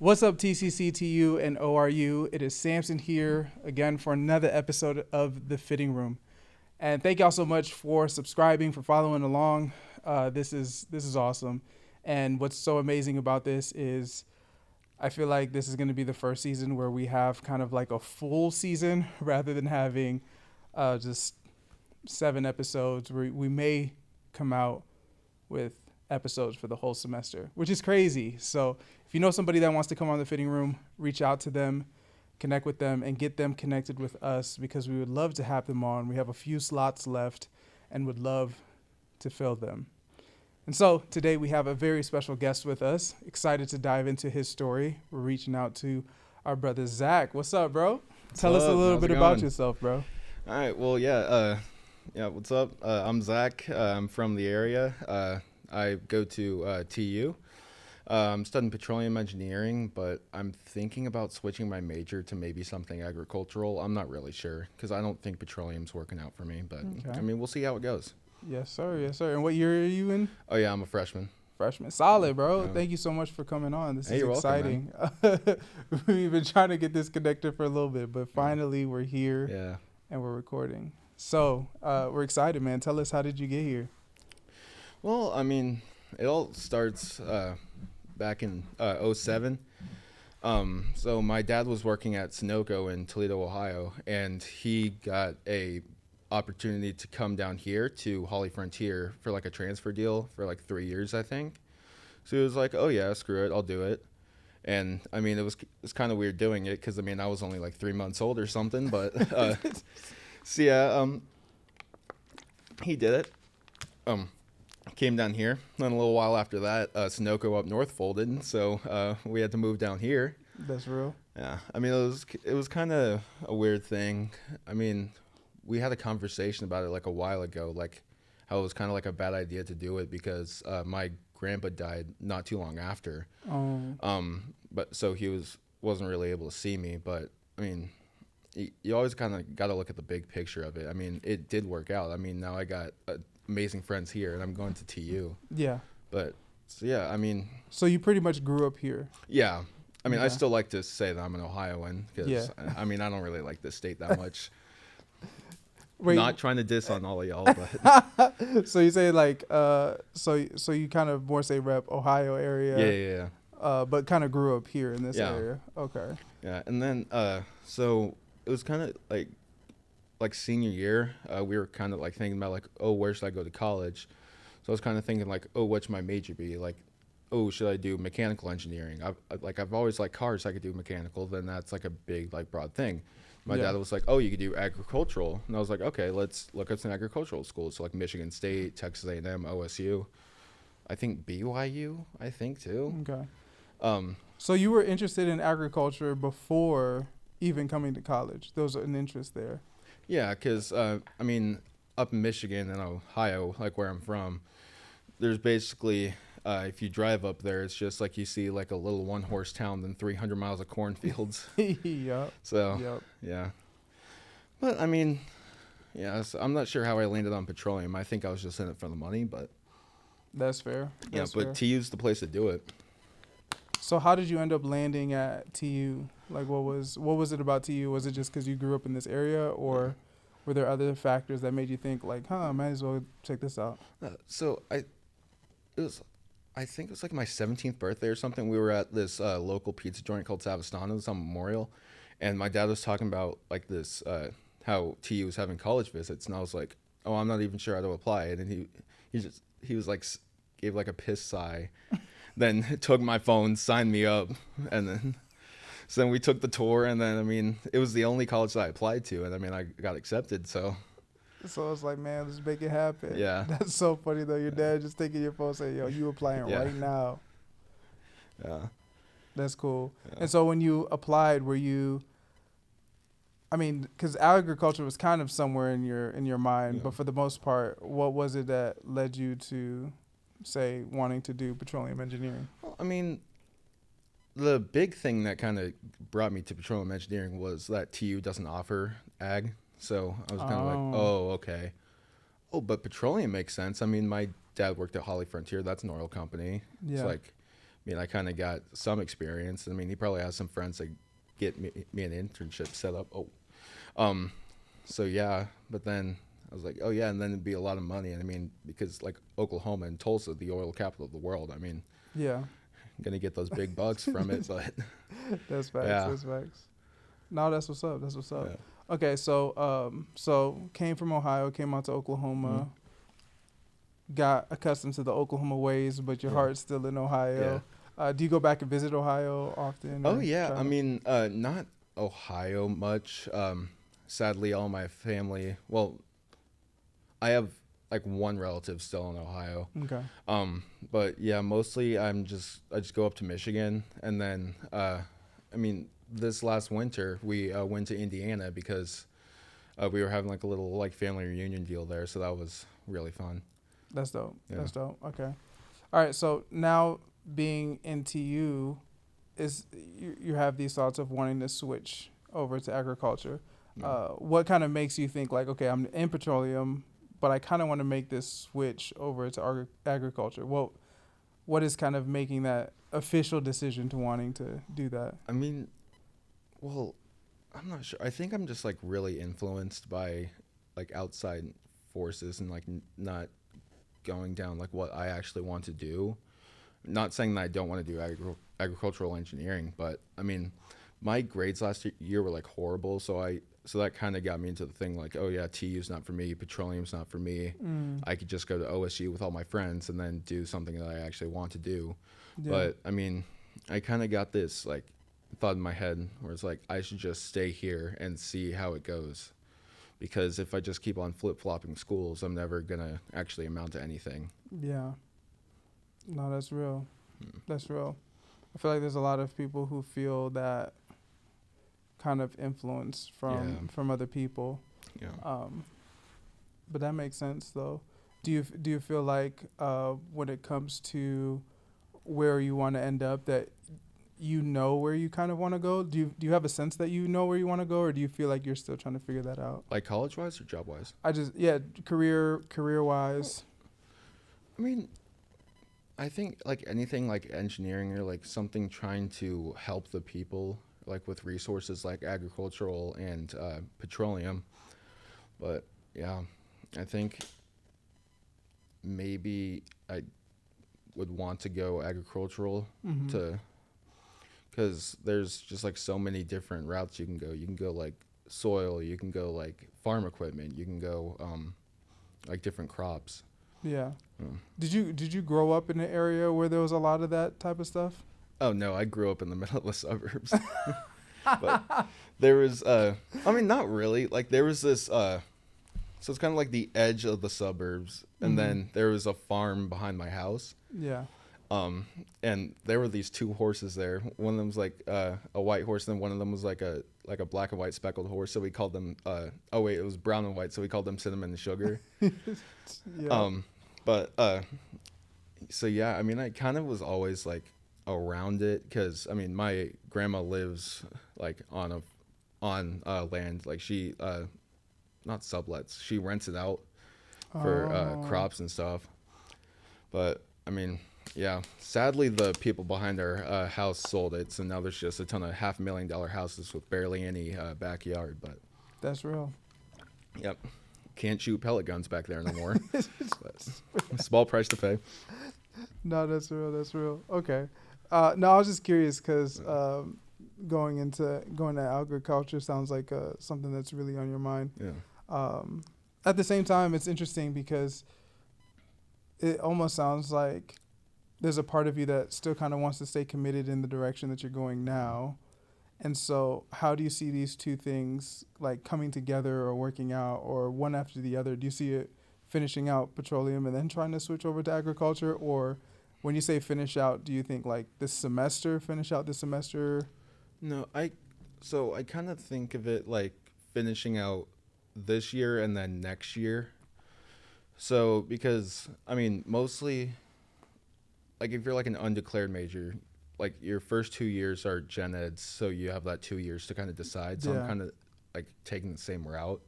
What's up, TCCTU and ORU? It is Samson here again for another episode of The Fitting Room. And thank y'all so much for subscribing, for following along. This is awesome. And what's so amazing about this is I feel like this is going to be the first season where we have kind of like a full season rather than having just 7 episodes. We may come out with episodes for the whole semester, which is crazy. So if you know somebody that wants to come on The Fitting Room, reach out to them, connect with them, and get them connected with us because we would love to have them on. We have a few slots left and would love to fill them. And so today we have a very special guest with us. Excited to dive into his story. We're reaching out to our brother Zach. What's up, bro? Tell us a little bit about yourself, bro. All right. Well, what's up? I'm Zach. I'm from the area. I go to TU. I'm studying Petroleum Engineering, but I'm thinking about switching my major to maybe something agricultural. I'm not really sure because I don't think petroleum's working out for me, but Okay. I mean, we'll see how it goes. Yes, sir. Yes, sir. And what year are you in? Oh, yeah, I'm a freshman. Freshman. Solid, bro. Yeah. Thank you so much for coming on. This Hey, is you're exciting. We've been trying to get this connected for a little bit, but finally we're here Yeah. and we're recording. So we're excited, man. Tell us, how did you get here? Well, I mean, it all starts back in 07. So my dad was working at Sunoco in Toledo, Ohio, and he got a opportunity to come down here to Holly Frontier for like a transfer deal for like 3 years, I think. So he was like, oh yeah, screw it, I'll do it. And I mean, it's kind of weird doing it because I mean, I was only like 3 months old or something, but so yeah, he did it. Came down here. Then a little while after that, Sunoco up north folded, so we had to move down here. That's real. Yeah, I mean, it was kind of a weird thing. I mean, we had a conversation about it like a while ago, like how it was kind of like a bad idea to do it because my grandpa died not too long after. But so he wasn't really able to see me. But I mean, you always kind of got to look at the big picture of it. I mean, it did work out. I mean, now I got amazing friends here, and I'm going to TU. Yeah. But so yeah, I mean. So you pretty much grew up here. Yeah. I mean, Yeah. I still like to say that I'm an Ohioan because, Yeah. I mean, I don't really like this state that much. Wait, Not trying to diss on all of y'all, but so you say like so you kind of more say rep Ohio area. yeah. But kind of grew up here in this Yeah. area. Okay. Yeah, and then so it was kind of like senior year, we were kind of like thinking about like, oh, where should I go to college? So I was kind of thinking like, oh, what should my major be? Like, oh, should I do mechanical engineering? I've always liked cars, so I could do mechanical. Then that's like a big like broad thing. My Yeah. dad was like, oh, you could do agricultural, and I was like, okay, let's look at some agricultural schools. So like Michigan State, Texas A&M, OSU, I think BYU, I think too. Okay. So you were interested in agriculture before even coming to college. There was an interest there. Yeah, because, I mean, up in Michigan and Ohio, like where I'm from, there's basically, if you drive up there, it's just like you see like a little one-horse town than 300 miles of cornfields. Yep. So, Yep. yeah. But, I mean, yeah, so I'm not sure how I landed on petroleum. I think I was just in it for the money, but That's fair. That's but fair. TU's the place to do it. So how did you end up landing at TU? Like what was it about TU? Was it just because you grew up in this area, or were there other factors that made you think like, I might as well check this out? So I think it was like my 17th birthday or something. We were at this local pizza joint called Savastano. It was on Memorial, and my dad was talking about like this how TU was having college visits, and I was like, oh, I'm not even sure how to apply. And then he was like gave like a piss sigh, then took my phone, signed me up, and then. So then we took the tour, and then, I mean, it was the only college that I applied to, and I mean, I got accepted, so. So I was like, man, let's make it happen. Yeah. That's so funny though. Your dad just taking your phone saying, yo, you applying Yeah. right now. Yeah. That's cool. Yeah. And so when you applied, were you, I mean, because agriculture was kind of somewhere in your mind, Yeah. but for the most part, what was it that led you to, say, wanting to do petroleum engineering? Well, I mean, the big thing that kind of brought me to petroleum engineering was that TU doesn't offer ag. So I was kind of like, oh, okay. Oh, but petroleum makes sense. I mean, my dad worked at Holly Frontier. That's an oil company. Yeah. It's like, mean, I kind of got some experience. I mean, he probably has some friends that get me an internship set up. Um, so yeah, but then I was like, oh yeah, and then it'd be a lot of money. And I mean, because like Oklahoma and Tulsa, the oil capital of the world. I mean, Yeah. I'm gonna get those big bucks from it, but That's facts. yeah, That's facts. No, that's what's up. That's what's up. yeah. Okay, so came from Ohio, came out to Mhm. Oklahoma, got accustomed to the Oklahoma ways, but your Yeah. heart's still in Ohio. Do you go back and visit Ohio often? Oh Or yeah, try I to? mean, not Ohio much. Sadly, all my family. Well, I have like one relative still in Ohio. Okay. But yeah, mostly I just go up to Michigan, and then I mean, this last winter we went to Indiana because we were having like a little like family reunion deal there, so that was really fun. That's dope. Yeah. That's dope. Okay. All right. So now being in TU, is you have these thoughts of wanting to switch over to agriculture. Yeah. What kind of makes you think like, okay, I'm in petroleum, but I kind of want to make this switch over to agriculture? What is kind of making that official decision to wanting to do that? I mean, well, I'm not sure. I think I'm just like really influenced by like outside forces and like not going down like what I actually want to do. Not saying that I don't want to do agricultural engineering, but I mean, my grades last year were like horrible, so that kind of got me into the thing like, oh yeah, TU's not for me, petroleum's not for me. Mm. I could just go to OSU with all my friends and then do something that I actually want to do. Yeah. But I mean, I kind of got this like thought in my head where it's like I should just stay here and see how it goes. Because if I just keep on flip-flopping schools, I'm never going to actually amount to anything. Yeah. No, that's real. Hmm. That's real. I feel like there's a lot of people who feel that kind of influence Yeah. from other people. Yeah. But that makes sense though. Do you feel like when it comes to where you want to end up that you know where you kind of want to go? Do you have a sense that you know where you want to go, or do you feel like you're still trying to figure that out? Like college-wise or job-wise? Career wise. I mean, I think like anything like engineering or like something trying to help the people like with resources like agricultural and petroleum. But yeah, I think maybe I would want to go agricultural Mm-hmm. to because there's just like so many different routes you can go. You can go like soil, you can go like farm equipment, you can go like different crops. Yeah. Mm. Did you grow up in an area where there was a lot of that type of stuff? Oh no, I grew up in the middle of the suburbs. But there was I mean not really. Like there was this so it's kind of like the edge of the suburbs and Mhm. then there was a farm behind my house. Yeah. And there were these two horses there. One of them was like a white horse, and then one of them was like a black and white speckled horse. So we called them oh wait, it was brown and white, so we called them Cinnamon and Sugar. Yeah. But so yeah, I mean I kind of was always like around it because I mean my grandma lives like on land, like she not sublets, she rents it out for Oh. crops and stuff. But I mean, yeah, sadly the people behind our house sold it, so now there's just a ton of $500,000 houses with barely any backyard. But That's real. yep, can't shoot pellet guns back there no more. But small price to pay. No, that's real. That's real. Okay. No, I was just curious because going to agriculture sounds like something that's really on your mind. Yeah. At the same time, it's interesting because it almost sounds like there's a part of you that still kind of wants to stay committed in the direction that you're going now. And so how do you see these two things like coming together or working out or one after the other? Do you see it finishing out petroleum and then trying to switch over to agriculture? Or when you say finish out, do you think like finish out this semester? No, I kind of think of it like finishing out this year and then next year. So because I mean mostly like if you're like an undeclared major, like your first 2 years are gen eds, so you have that 2 years to kind of decide. So Yeah. I'm kind of like taking the same route.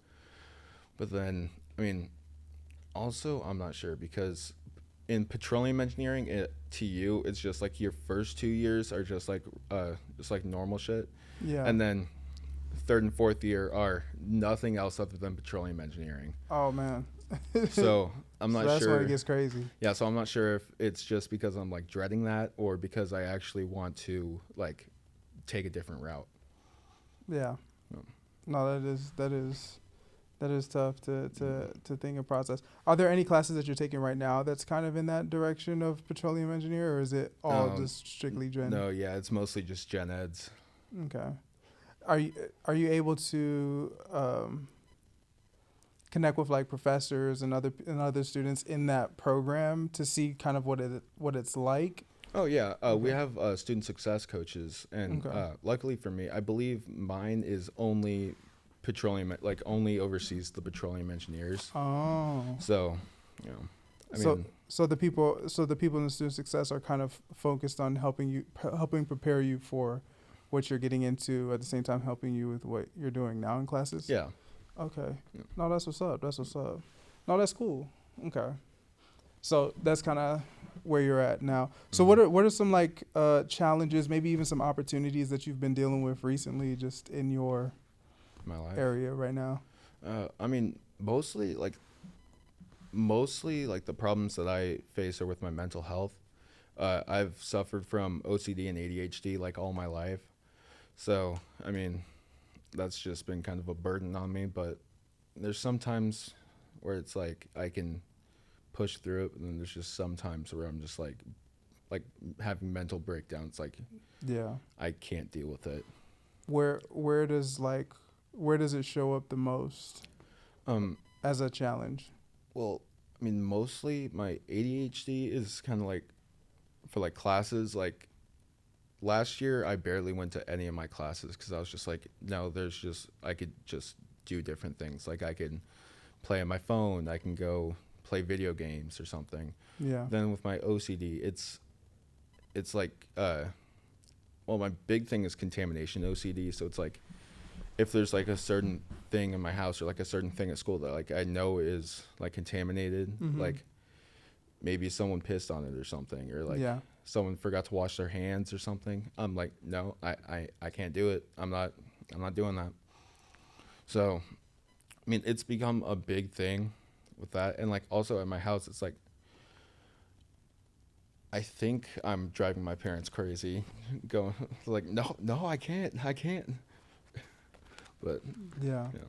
But then I mean also I'm not sure because in petroleum engineering at TU, it's just like your first 2 years are just like normal shit, Yeah. and then third and fourth year are nothing else other than petroleum engineering. Oh man. So I'm So not that's when sure. it gets crazy. Yeah, so I'm not sure if it's just because I'm like dreading that or because I actually want to like take a different route. Yeah. Yeah. No, that is tough to think and process. Are there any classes that you're taking right now that's kind of in that direction of petroleum engineer, or is it all just strictly gen? No, yeah, it's mostly just gen eds. Okay. Are you able to connect with like professors and other students in that program to see kind of what it's like? Oh yeah, we Okay. have student success coaches, and Okay. luckily for me, I believe mine is only petroleum, like only oversees the petroleum engineers. Oh. So, you know, I So mean, so the people in the student success are kind of focused on helping prepare you for what you're getting into, at the same time helping you with what you're doing now in classes. yeah. Okay. Yeah. No, that's what's up. That's what's up. No, that's cool. Okay. So that's kind of where you're at now. So Mhm. what are some like challenges, maybe even some opportunities that you've been dealing with recently, just in your My life. area right now? I mean, mostly like the problems that I face are with my mental health. I've suffered from OCD and ADHD like all my life. So, I mean, that's just been kind of a burden on me, but there's sometimes where it's like I can push through it, and then there's just some times where I'm just like having mental breakdowns, like Yeah. I can't deal with it. Where does it show up the most Um, as a challenge? well, I mean, mostly my ADHD is kind of like for like classes. Like last year, I barely went to any of my classes because I was just like, no, I could just do different things. Like I can play on my phone, I can go play video games or something. Yeah. Then with my OCD, it's like well, my big thing is contamination OCD. So it's like if there's like a certain thing in my house or like a certain thing at school that like I know is like contaminated, Mhm. like maybe someone pissed on it or something, or like Yeah. someone forgot to wash their hands or something. I'm like, no, I can't do it. I'm not doing that. So, I mean, it's become a big thing with that. And like also at my house, it's like I think I'm driving my parents crazy, going like, no, I can't. But Yeah. yeah.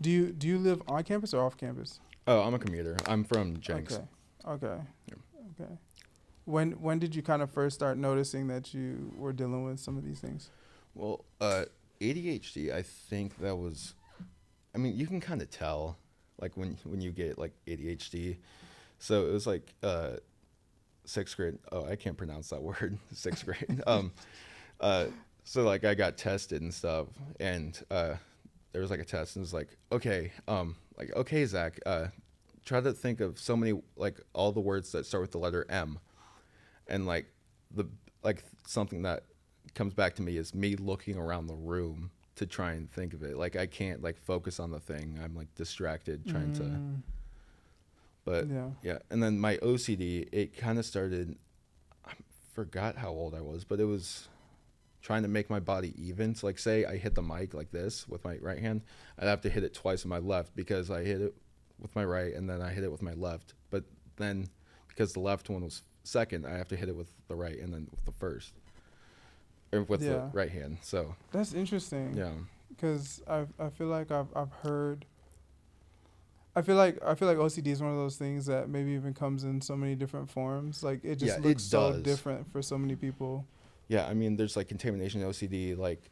Do you live on campus or off campus? Oh, I'm a commuter. I'm from Jenks. Okay. Okay. Yeah. Okay. When did you kind of first start noticing that you were dealing with some of these things? Well, ADHD, I think that was, I mean, you can kind of tell, like when you get like ADHD. So it was like sixth grade. Oh, I can't pronounce that word. Sixth grade. So like I got tested and stuff, and there was like a test, and it was like okay, Zach, try to think of so many like all the words that start with the letter M, and like something that comes back to me is me looking around the room to try and think of it. Like I can't like focus on the thing. I'm like distracted trying to. But Yeah. yeah, and then my OCD, it kind of started. I forgot how old I was, but it was trying to make my body even. So like, say I hit the mic like this with my right hand, I'd have to hit it twice with my left because I hit it with my right and then I hit it with my left. But then because the left one was second, I have to hit it with the right and then with the first, or with the Yeah. right hand. So That's interesting. yeah, Because I feel like I've heard. I feel like OCD is one of those things that maybe even comes in so many different forms. Like it just Yeah, looks it so does. different for so many people. yeah. I mean, there's like contamination OCD, like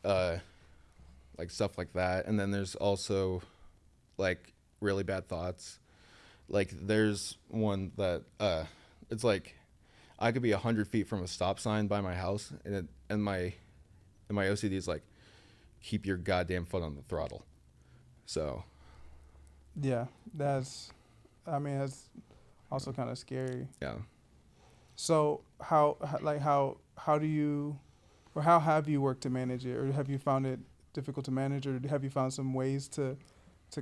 stuff like that, and then there's also like really bad thoughts. Like there's one that it's like I could be 100 feet from a stop sign by my house, and my OCD is like keep your goddamn foot on the throttle. So Yeah, that's also kind of scary. yeah. So how do you, or how have you worked to manage it, or have you found it difficult to manage, or have you found some ways to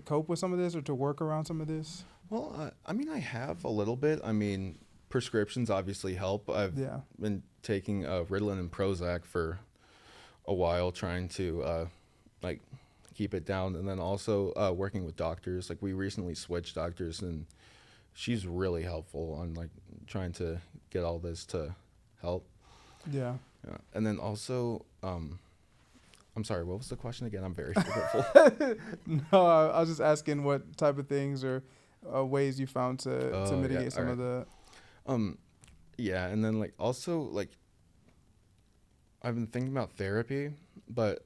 cope with some of this or to work around some of this? Well, I mean, I have a little bit. I mean, prescriptions obviously help. I've Yeah. been taking Ritalin and Prozac for a while, trying to like keep it down, and then also working with doctors. Like we recently switched doctors, and she's really helpful on like trying to get all this to help. Yeah. Yeah. And then also, I'm sorry, what was the question again? I'm very forgetful. No, I was just asking what type of things or ways you found to Oh, mitigate yeah, some of the. Yeah, and then like also like I've been thinking about therapy, but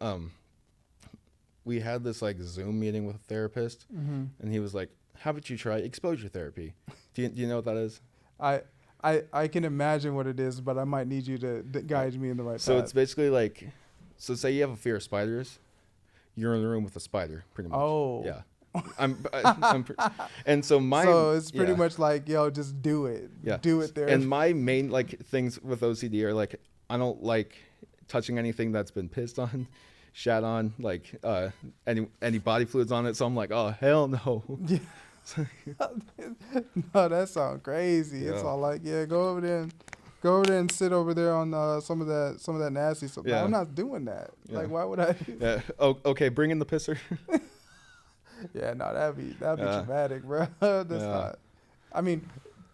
we had this like Zoom meeting with a therapist, Mm-hmm. and he was like, "How about you try exposure therapy?" Do you know what that is? I can imagine what it is, but I might need you to guide me in the right So path. it's basically like, so say you have a fear of spiders, you're in the room with a spider, pretty much. Oh. Yeah. I'm and so So it's pretty yeah, much like, yo, just do it. yeah. Do it there. And my main like things with OCD are like I don't like touching anything that's been pissed on, shat on, like any body fluids on it. So I'm like, oh hell no. Yeah. No, that sounds crazy. It's Yeah. all like, yeah, go over there and sit over there on some of that nasty stuff. No, Yeah. I'm not doing that. Yeah. Like, why would I do Yeah. Oh, okay. Bring in the pisser. Yeah, no, that'd be Yeah. traumatic, bro. That's Yeah. not. I mean,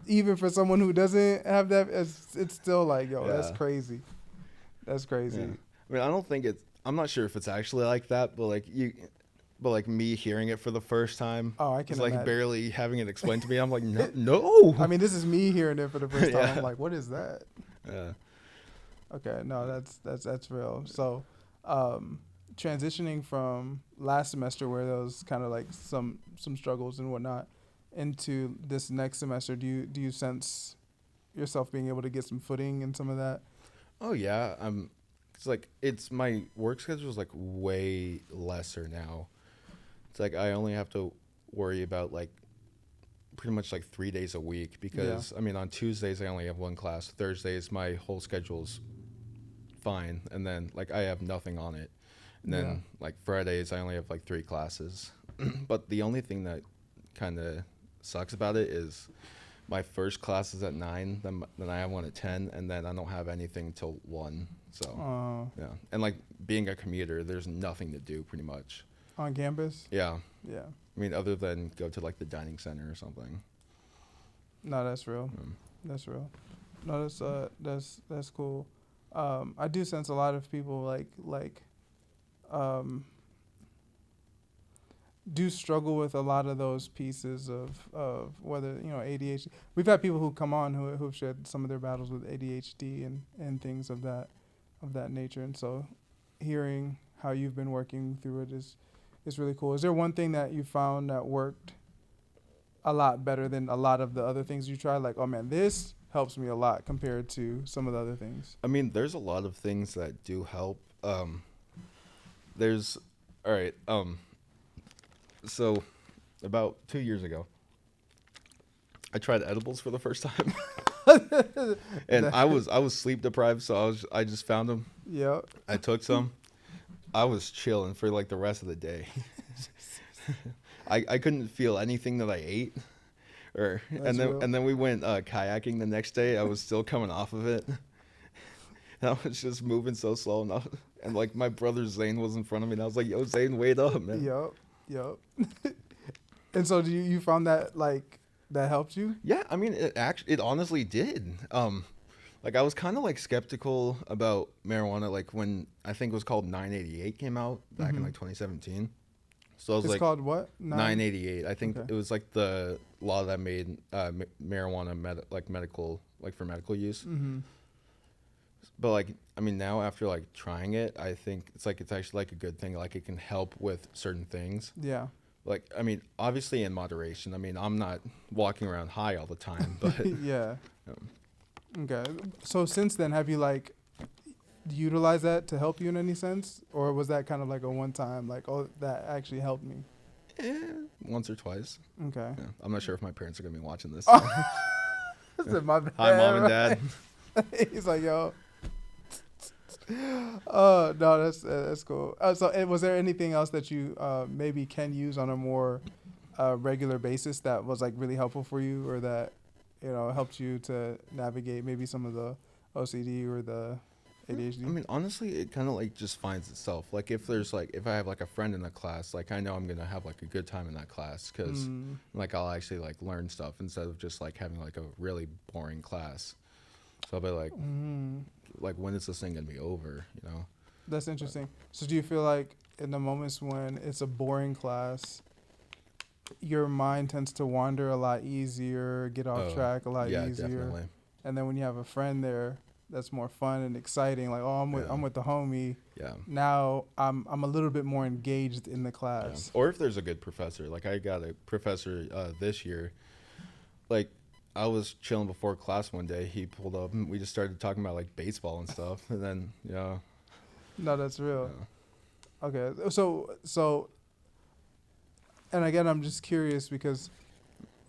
even for someone who doesn't have that, it's still like, yo, that's Yeah. crazy. That's crazy. Yeah. I mean, I don't think it's. I'm not sure if it's actually like that, but like me hearing it for the first time. Oh, I can It's like imagine. barely having it explained to me. I'm like, no, no. I mean, this is me hearing it for the first time. Yeah. I'm like, what is that? Yeah. Okay, no, that's real. So, transitioning from last semester where there was kind of like some struggles and whatnot into this next semester, do you sense yourself being able to get some footing in some of that? Oh yeah. It's like my work schedule is like way lesser now. It's like I only have to worry about like pretty much like 3 days a week because I mean on Tuesdays I only have one class. Thursdays my whole schedule's fine, and then like I have nothing on it. And then like Fridays I only have like 3 classes. But the only thing that kind of sucks about it is my first class is at 9, then I have one at 10, and then I don't have anything till 1. So yeah, and like being a commuter, there's nothing to do pretty much. On campus? Yeah, Yeah. I mean other than go to like the dining center or something. No, that's real. That's real. No, that's cool. I do sense a lot of people do struggle with a lot of those pieces of whether, ADHD. We've had people who come on who've shared some of their battles with ADHD and things of that nature. And so hearing how you've been working through it is really cool. Is there one thing that you found that worked a lot better than a lot of the other things you tried? Like, oh man, this helps me a lot compared to some of the other things. I mean, there's a lot of things that do help. There's, all right. So about 2 years ago, I tried edibles for the first time, and I was sleep deprived, so I just found them. Yep. I took some. I was chilling for like the rest of the day. I couldn't feel anything that I ate, and then we went kayaking the next day. I was still coming off of it. And I was just moving so slow, and like my brother Zane was in front of me, and I was like, "Yo, Zane, wait up, man." Yep. And so you found that like that helped you? Yeah, I mean, it honestly did. Like I was kind of like skeptical about marijuana, like when I think it was called 988 came out back in like 2017. So I was It's like, called what? 988. I think Okay. it was like the law that made marijuana medical, like for medical use. Mm-hmm. But like, I mean, now after like trying it, I think it's actually like a good thing. Like it can help with certain things. Yeah. Like, I mean, obviously in moderation. I mean, I'm not walking around high all the time, but Yeah. Okay. So since then, have you like utilized that to help you in any sense, or was that kind of like a one time, like, oh, that actually helped me? Once or twice. Okay. Yeah. I'm not sure if my parents are gonna be watching this. I said, my bad. Hi, mom and dad. He's like, yo. Oh no, that's cool. So, was there anything else that you maybe can use on a more regular basis that was like really helpful for you, or that helped you to navigate maybe some of the OCD or the ADHD? I mean, honestly, it kind of like just finds itself. Like if I have like a friend in the class, like I know I'm gonna have like a good time in that class because like I'll actually like learn stuff instead of just like having like a really boring class. So I'll be like when is this thing gonna be over? That's interesting. So do you feel like in the moments when it's a boring class, your mind tends to wander a lot easier, get off track a lot yeah, easier? definitely. And then when you have a friend there, that's more fun and exciting. Like, oh, I'm with the homie. Yeah. Now I'm a little bit more engaged in the Yeah. class. Or if there's a good professor, like I got a professor this year. Like I was chilling before class one day. He pulled up and we just started talking about like baseball and stuff. And then No, that's real. Okay, so, and again, I'm just curious because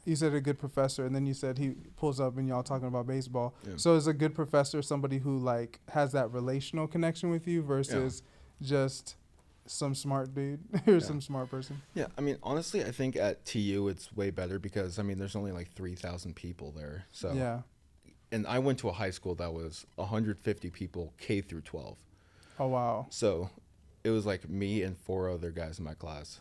you said a good professor, and then you said he pulls up and y'all talking about baseball. Yeah. So is a good professor somebody who like has that relational connection with you versus just some smart dude or some smart person? Yeah, I mean, honestly, I think at TU it's way better because I mean, there's only like 3,000 people there. So Yeah. And I went to a high school that was 150 people K through 12. Oh wow. So it was like me and 4 other guys in my class.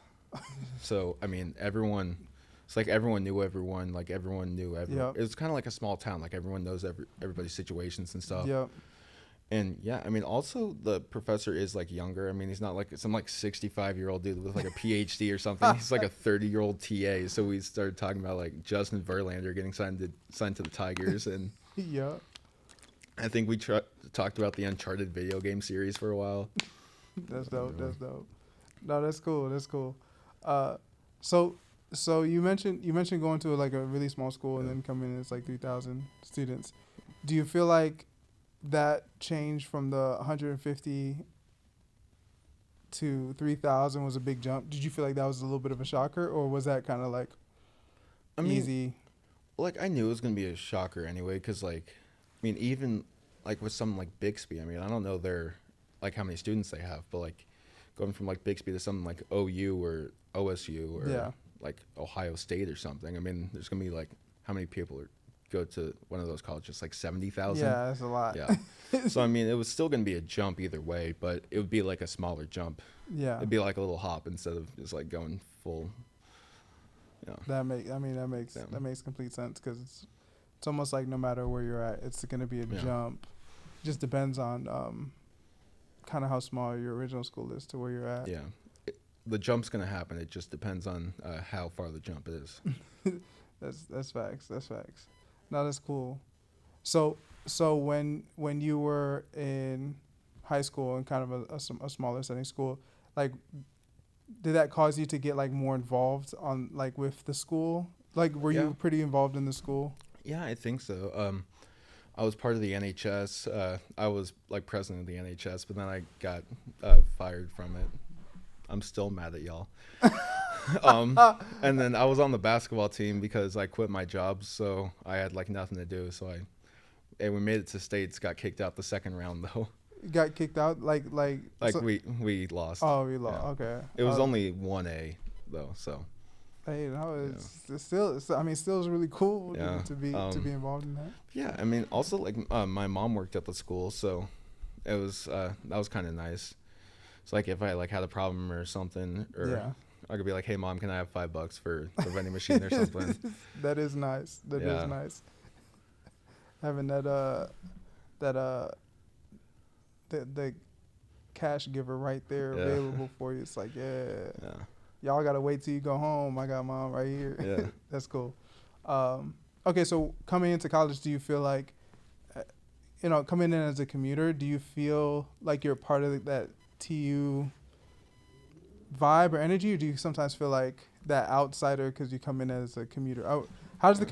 So I mean, it's like everyone knew everyone. Like everyone knew everyone. Yep. It was kind of like a small town. Like everyone knows everybody's situations and stuff. Yep. And yeah, I mean, also the professor is like younger. I mean, he's not like some like 65-year-old dude with like a PhD or something. He's like a 30-year-old TA. So we started talking about like Justin Verlander getting signed to the Tigers, and Yeah. I think we talked about the Uncharted video game series for a while. That's dope. That's dope. No, that's cool. That's cool. So you mentioned going to like a really small school and then coming in, it's like 3,000 students. Do you feel like that change from the 150 to 3,000 was a big jump? Did you feel like that was a little bit of a shocker, or was that kind of like easy? Like I knew it was gonna be a shocker anyway, because like, I mean, even like with something like Bixby, I mean, I don't know like how many students they have, but like going from like Bixby to something like OU or OSU or like Ohio State or something. I mean, there's gonna be like how many people go to one of those colleges? Like 70,000. Yeah, that's a lot. Yeah. So I mean, it was still gonna be a jump either way, but it would be like a smaller jump. Yeah. It'd be like a little hop instead of just like going full. Yeah. That makes complete sense, because it's almost like no matter where you're at, it's gonna be a jump. Just depends on kind of how small your original school is to where you're at. Yeah. The jump's gonna happen. It just depends on how far the jump is. That's facts. That's facts. No, that's cool. So when you were in high school and kind of a smaller setting school, like, did that cause you to get like more involved on like with the school? Like, were you pretty involved in the school? Yeah, I think so. I was part of the NHS. I was like president of the NHS, but then I got fired from it. I'm still mad at y'all. And then I was on the basketball team because I quit my job, so I had like nothing to do. So and we made it to states. Got kicked out the second round though. You got kicked out like so, we lost. Oh, we lost. Yeah. Okay. It was only 1A though, so. Hey, no, it's still is really cool to be involved in that. Yeah, I mean, also like my mom worked at the school, so it was that was kind of nice. It's like if I like had a problem or something, or I could be like, "Hey, Mom, can I have $5 for the vending machine or something?" That is nice. That is nice. Having the cash giver right there available for you. It's like, y'all gotta wait till you go home. I got Mom right here. Yeah. That's cool. Okay, so coming into college, do you feel like, coming in as a commuter, do you feel like you're part of that TU vibe or energy, or do you sometimes feel like that outsider because you come in as a commuter? How does the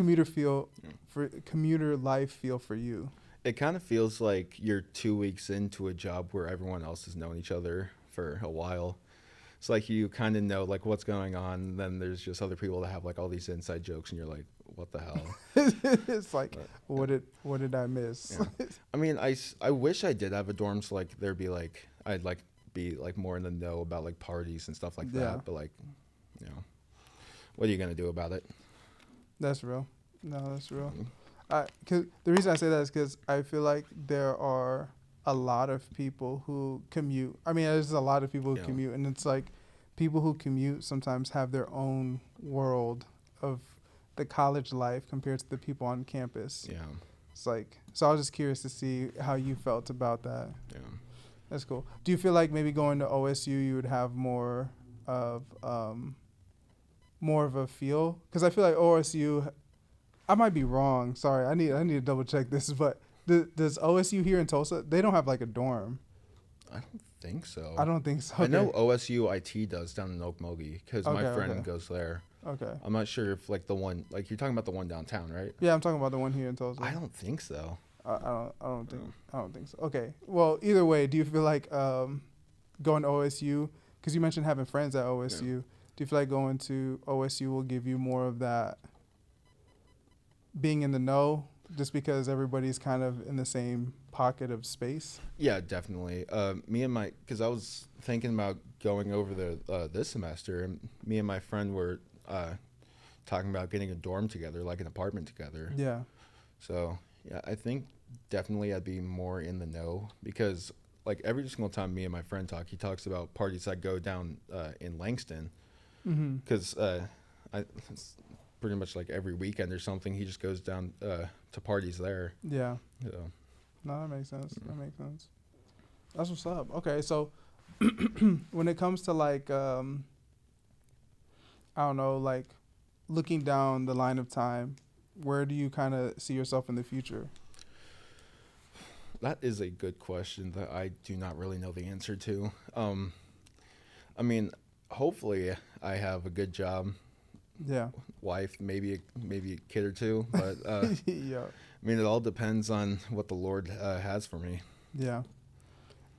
commuter life feel for you? It kind of feels like you're 2 weeks into a job where everyone else has known each other for a while. It's like you kind of know like what's going on, and then there's just other people that have like all these inside jokes, and you're like, what the hell? It's like, what did I miss? Yeah. I mean, I wish I did have a dorm, so like there'd be like I'd like be like more in the know about like parties and stuff like that. But like, what are you gonna do about it? That's real. No, that's real. Cause the reason I say that is because I feel like there are a lot of people who commute. I mean, there's a lot of people who Yeah. commute, and it's like people who commute sometimes have their own world of the college life compared to the people on campus. Yeah. It's like, so I was just curious to see how you felt about that. Yeah. That's cool. Do you feel like maybe going to OSU you would have more of a feel? Because I feel like OSU, I might be wrong. Sorry, I need to double check this. But does OSU here in Tulsa? They don't have like a dorm. I don't think so. I don't think so. I know OSU IT does down in Okmulgee because my Okay, friend okay. goes there. Okay. I'm not sure if like the one, like you're talking about the one downtown, right? Yeah, I'm talking about the one here in Tulsa. I don't think so. I don't think so. Okay. Well, either way, do you feel like going to OSU? Because you mentioned having friends at OSU. Yeah. Do you feel like going to OSU will give you more of that being in the know, just because everybody's kind of in the same pocket of space? Yeah, definitely. Because I was thinking about going over there this semester, and me and my friend were talking about getting a dorm together, like an apartment together. Yeah. So yeah, I think definitely I'd be more in the know because like every single time me and my friend talk, he talks about parties that go down in Langston Mm-hmm. because it's pretty much like every weekend or something. He just goes down to parties there. Yeah. So No, that makes sense. That makes sense. That's what's up. Okay, so when it comes to like I don't know, like looking down the line of time, where do you kind of see yourself in the future? that is a good question that I do not really know the answer to. I mean, hopefully I have a good job, Yeah. wife, maybe a kid or two, but Yeah. I mean, it all depends on what the Lord has for me. Yeah.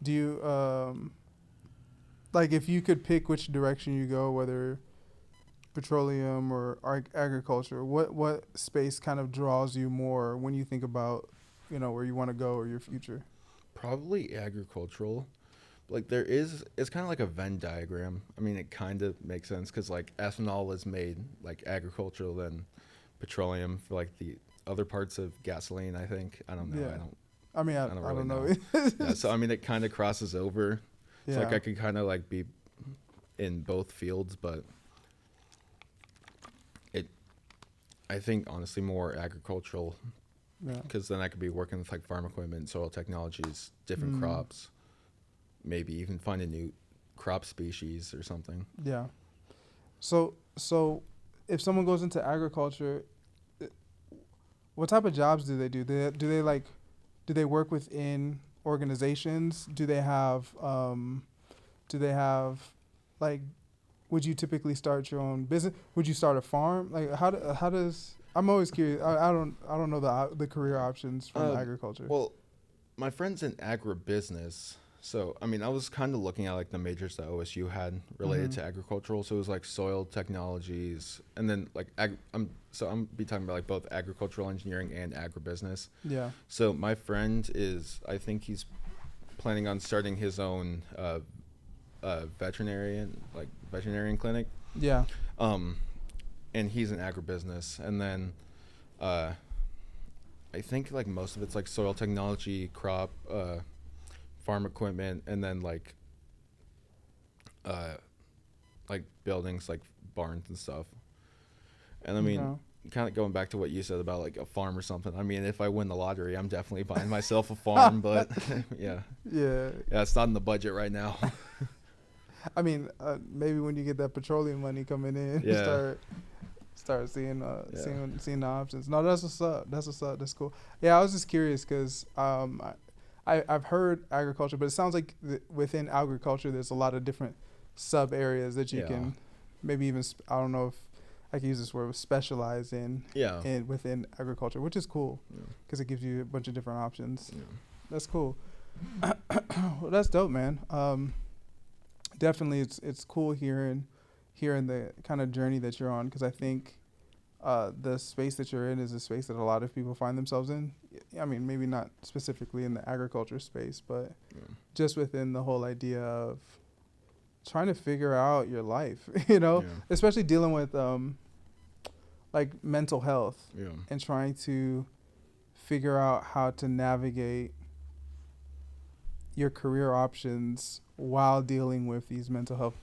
Do you like if you could pick which direction you go, whether petroleum or agriculture, what space kind of draws you more when you think about, where you want to go or your future? Probably agricultural. Like it's kind of like a Venn diagram. I mean, it kind of makes sense because like ethanol is made like agricultural, then petroleum for like the other parts of gasoline. I think I don't know. Yeah. I don't. I mean, I don't don't really know. Yeah, so I mean, it kind of crosses over. It's Yeah. like I could kind of like be in both fields, but I think honestly more agricultural Yeah. because then I could be working with like farm equipment, soil technologies, different crops, maybe even find a new crop species or something. Yeah. So if someone goes into agriculture, what type of jobs do they do? Do they work within organizations? Do they have like, would you typically start your own business? Would you start a farm? Like how does, I'm always curious. I don't know the career options from agriculture. Well, my friend's in agribusiness. So, I mean, I was kind of looking at like the majors that OSU had related to agricultural. So it was like soil technologies, and then like I'm be talking about like both agricultural engineering and agribusiness. Yeah. So my friend I think he's planning on starting his own veterinarian clinic. Yeah. And he's in agribusiness, and then I think like most of it's like soil technology, crop, farm equipment, and then like buildings like barns and stuff. And I mean, kind of going back to what you said about like a farm or something. I mean, if I win the lottery, I'm definitely buying myself a farm, but yeah, it's not in the budget right now. I mean, maybe when you get that petroleum money coming in, start seeing the options. No, that's what's up. That's cool. Yeah, I was just curious because I've heard agriculture, but it sounds like within agriculture, there's a lot of different sub areas that you can maybe even, I don't know if I can use this word, specialize in within agriculture, which is cool because it gives you a bunch of different options. Yeah. That's cool. Well, that's dope, man. Definitely, it's cool hearing the kind of journey that you're on, because I think the space that you're in is a space that a lot of people find themselves in. I mean, maybe not specifically in the agriculture space, but just within the whole idea of trying to figure out your life, especially dealing with like mental health and trying to figure out how to navigate your career options while dealing with these mental health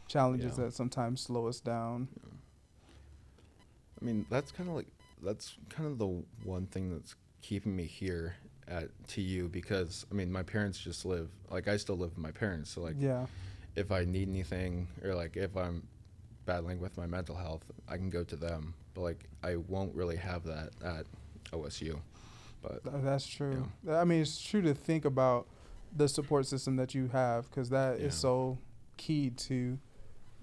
challenges that sometimes slow us down. I mean, that's kind of the one thing that's keeping me here at TU, because I mean, my parents just live, like, I still live with my parents, so like, Yeah. if I need anything, or like if I'm battling with my mental health, I can go to them. But like, I won't really have that at OSU. But That's true. I mean, it's true to think about the support system that you have, because that is so key to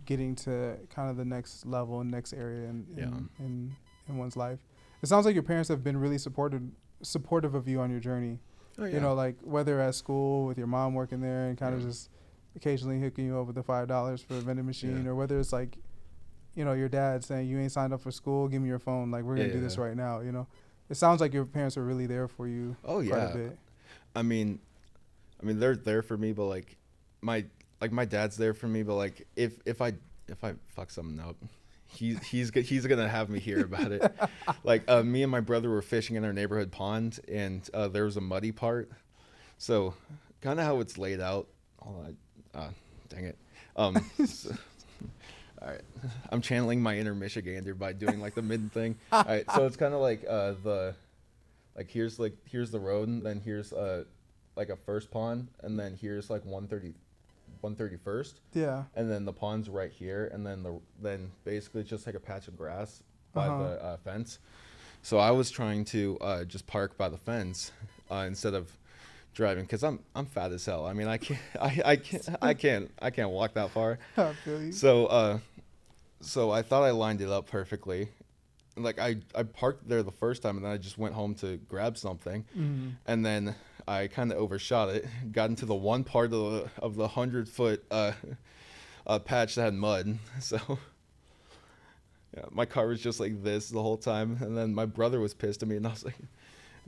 getting to kind of the next level and next area in one's life. It sounds like your parents have been really supportive of you on your journey. Oh, yeah. You know, like whether at school with your mom working there and kind of just occasionally hooking you up with the $5 for a vending machine, or whether it's like, you know, your dad saying, you ain't signed up for school, give me your phone, like we're gonna do this right now. You know, it sounds like your parents are really there for you. Oh, quite a bit. I mean they're there for me, but like my dad's there for me, but like if I fuck something up, he's gonna have me hear about it. Like, me and my brother were fishing in our neighborhood pond, and there was a muddy part, so kind of how it's laid out. Hold on, dang it. So, all right, I'm channeling my inner Michigander by doing like the mid thing. All right, so it's kind of like here's the road, and then here's like a first pond, and then here's like 131st. Yeah. And then the pond's right here, and then basically it's just like a patch of grass by the fence. So I was trying to just park by the fence instead of driving, because I'm fat as hell. I mean, I can't walk that far. I feel you. So I thought I lined it up perfectly. Like, I parked there the first time, and then I just went home to grab something, and then I kind of overshot it, got into the one part of the 100-foot patch that had mud. So yeah, my car was just like this the whole time, and then my brother was pissed at me, and I was like,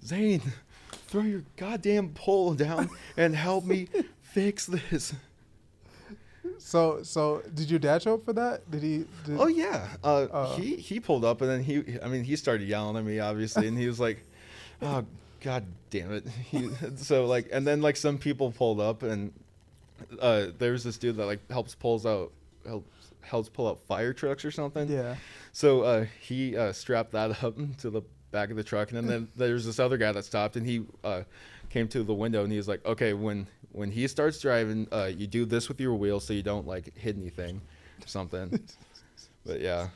Zane, throw your goddamn pole down and help me fix this. So did your dad show up for that? Oh yeah. He pulled up, and then he started yelling at me, obviously, and he was like, oh god damn it. And then like some people pulled up, and there's this dude that like helps pull out fire trucks or something. Yeah. So he strapped that up to the back of the truck, and then there's this other guy that stopped, and he came to the window, and he was like, okay, when he starts driving, you do this with your wheel so you don't like hit anything or something. But yeah.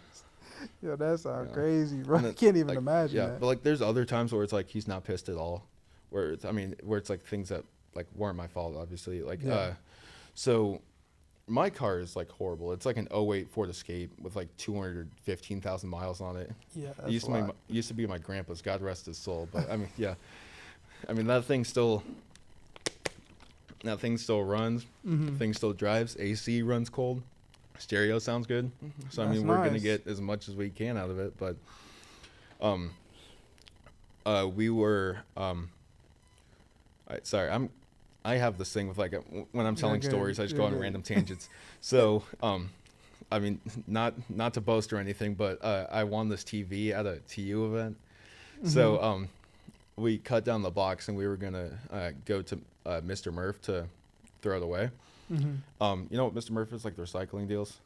Yo, that sounds crazy, bro. I can't even imagine that. Yeah, but like there's other times where it's like he's not pissed at all, where it's like things that like weren't my fault, obviously. Like so my car is like horrible. It's like an '08 Ford Escape with like 215,000 miles on it. Yeah, it used to be my grandpa's, God rest his soul. But I mean that thing still runs. Thing still drives. AC runs cold. Stereo sounds good. So That's we're gonna nice. get as much as we can out of it. But we were I have this thing with like when I'm telling stories, I just go on random tangents. So I mean, not to boast or anything, but I won this TV at a TU event. So we cut down the box, and we were gonna go to Mr. Murph to throw it away. You know what Mr. Murph is, like the recycling deals?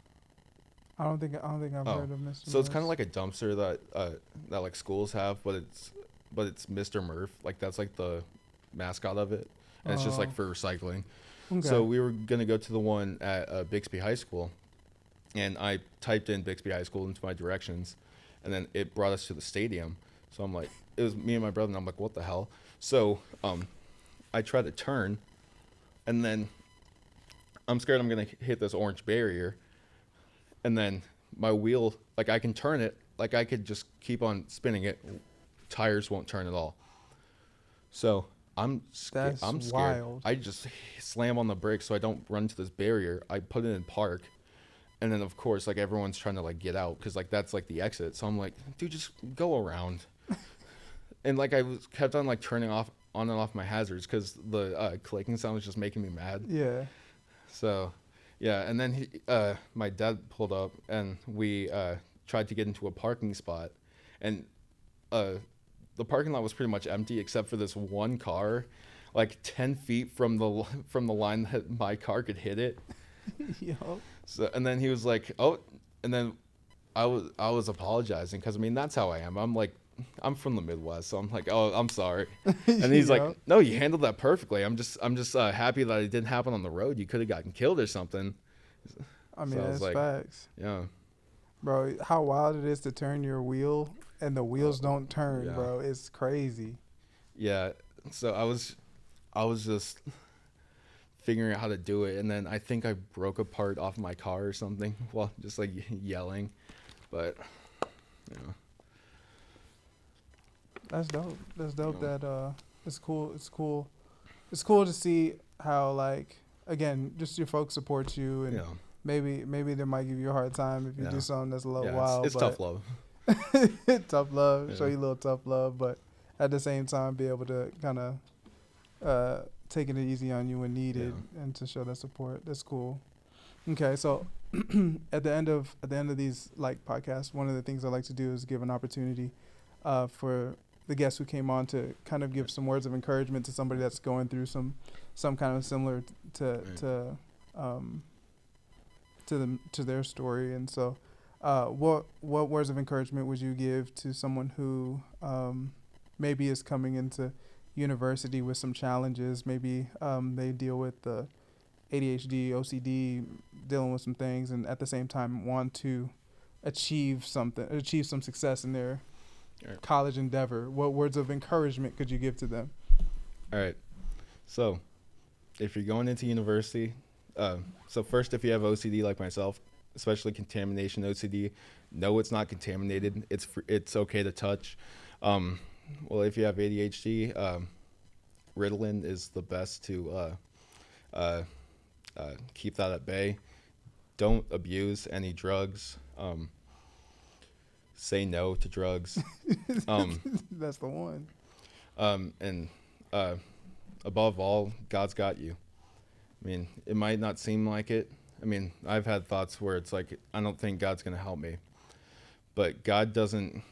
I don't think I've heard of Mr. So it's kind of like a dumpster that like schools have, but it's Mr. Murph. Like that's like the mascot of it, and it's just like for recycling. Okay. So we were gonna go to the one at Bixby High School, and I typed in Bixby High School into my directions, and then it brought us to the stadium. So I'm like, it was me and my brother, and I'm like, what the hell? So I tried to turn, and then I'm scared I'm gonna hit this orange barrier, and then my wheel, like I can turn it, like I could just keep on spinning it, tires won't turn at all. So I'm scared. Wild. I just slam on the brakes so I don't run into this barrier. I put it in park, and then of course like everyone's trying to like get out because like that's like the exit. So I'm like, dude, just go around. And like I kept on like turning on and off my hazards because the clicking sound was just making me mad. Yeah. So, yeah, and then my dad pulled up, and we tried to get into a parking spot, and the parking lot was pretty much empty except for this one car, like 10 feet from the line that my car could hit it. Yo. So and then he was like, oh, and then I was apologizing because I mean that's how I am. I'm from the Midwest, so I'm like, oh, I'm sorry. And he's like, no, you handled that perfectly. I'm just happy that it didn't happen on the road. You could have gotten killed or something. I mean, So that's like, facts. yeah. Bro, how wild it is to turn your wheel and the wheels don't turn, yeah. bro. It's crazy. Yeah. So I was just figuring out how to do it, and then I think I broke a part off my car or something while just like yelling. But you know. That's dope. That's dope. Yeah. That it's cool. It's cool. It's cool to see how, like, again, just your folks support you, and Yeah. maybe they might give you a hard time if you do something that's a little wild. It's tough love. Tough love. Yeah. Show you a little tough love, but at the same time, be able to kind of taking it easy on you when needed, and to show that support. That's cool. Okay, so at the end of these like podcasts, one of the things I like to do is give an opportunity for the guests who came on to kind of give some words of encouragement to somebody that's going through some kind of similar to their story. And so what words of encouragement would you give to someone who maybe is coming into university with some challenges? Maybe they deal with the ADHD, OCD, dealing with some things, and at the same time want to achieve some success in their college endeavor. What words of encouragement could you give to them? All right. So if you're going into university, so first, if you have OCD like myself, especially contamination OCD, no, it's not contaminated. It's okay to touch. Well, if you have ADHD, Ritalin is the best to keep that at bay. Don't abuse any drugs. Say no to drugs. That's the one. And above all, God's got you. I mean, it might not seem like it. I mean, I've had thoughts where it's like, I don't think God's going to help me. But God doesn't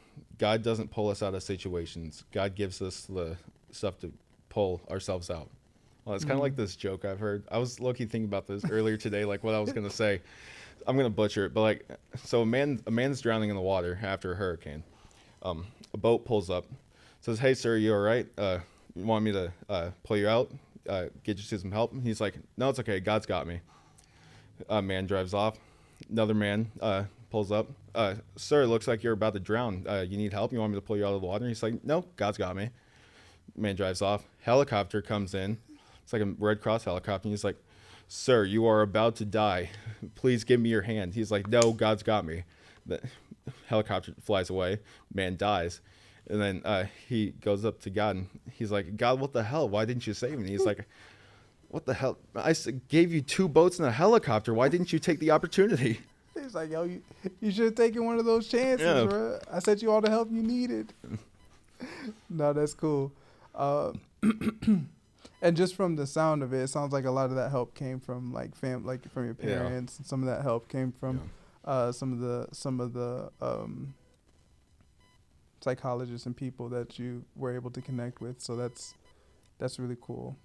pull us out of situations. God gives us the stuff to pull ourselves out. Well, it's kind of like this joke I've heard. I was low-key thinking about this earlier today, like what I was going to say. I'm going to butcher it, but like, so a man's drowning in the water after a hurricane. A boat pulls up, says, "Hey, sir, you all right? You want me to pull you out, get you to some help?" And he's like, "No, it's okay. God's got me." Man drives off. Another man pulls up. "Sir, looks like you're about to drown. You need help? You want me to pull you out of the water?" And he's like, "No, God's got me." Man drives off. Helicopter comes in. It's like a Red Cross helicopter. And he's like, "Sir, you are about to die. Please give me your hand." He's like, "No, God's got me." The helicopter flies away. Man dies. And then he goes up to God and he's like, "God, what the hell? Why didn't you save me?" And he's like, "What the hell? I gave you 2 boats and a helicopter. Why didn't you take the opportunity?" He's like, "Yo, you should have taken one of those chances, bro. I sent you all the help you needed." No, that's cool. And just from the sound of it, it sounds like a lot of that help came from like from your parents. And some of that help came from some of the psychologists and people that you were able to connect with. So that's really cool.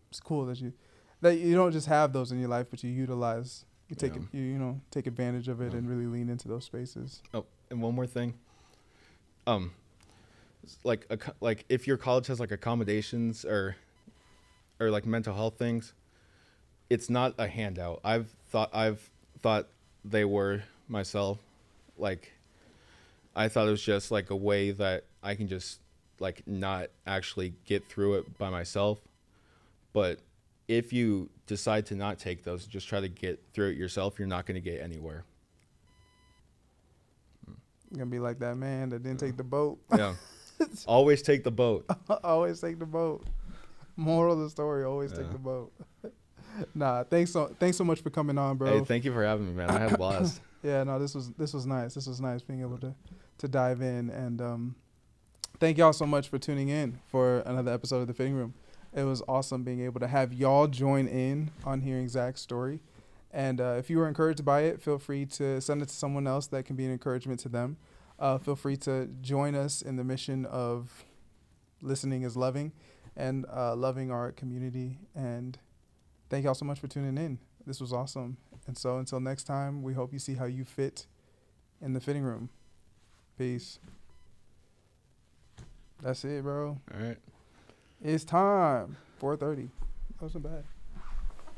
It's cool that you don't just have those in your life, but you utilize, take advantage of it and really lean into those spaces. Oh, and one more thing. Like if your college has like accommodations or like mental health things, it's not a handout. I've thought they were myself. Like I thought it was just like a way that I can just like not actually get through it by myself. But if you decide to not take those, just try to get through it yourself, you're not going to get anywhere. You're going to be like that man that didn't take the boat. Yeah. Always take the boat. Always take the boat. Moral of the story, always take the boat. Nah, thanks so much for coming on, bro. Hey, thank you for having me, man. I had a blast. Yeah, no, this was nice. This was nice being able to dive in, and thank y'all so much for tuning in for another episode of The Fitting Room. It was awesome being able to have y'all join in on hearing Zach's story. And if you were encouraged by it, feel free to send it to someone else that can be an encouragement to them. Feel free to join us in the mission of listening is loving and loving our community. And thank y'all so much for tuning in. This was awesome. And so until next time, we hope you see how you fit in the fitting room. Peace. That's it, bro. All right. It's time. 4:30. That wasn't bad.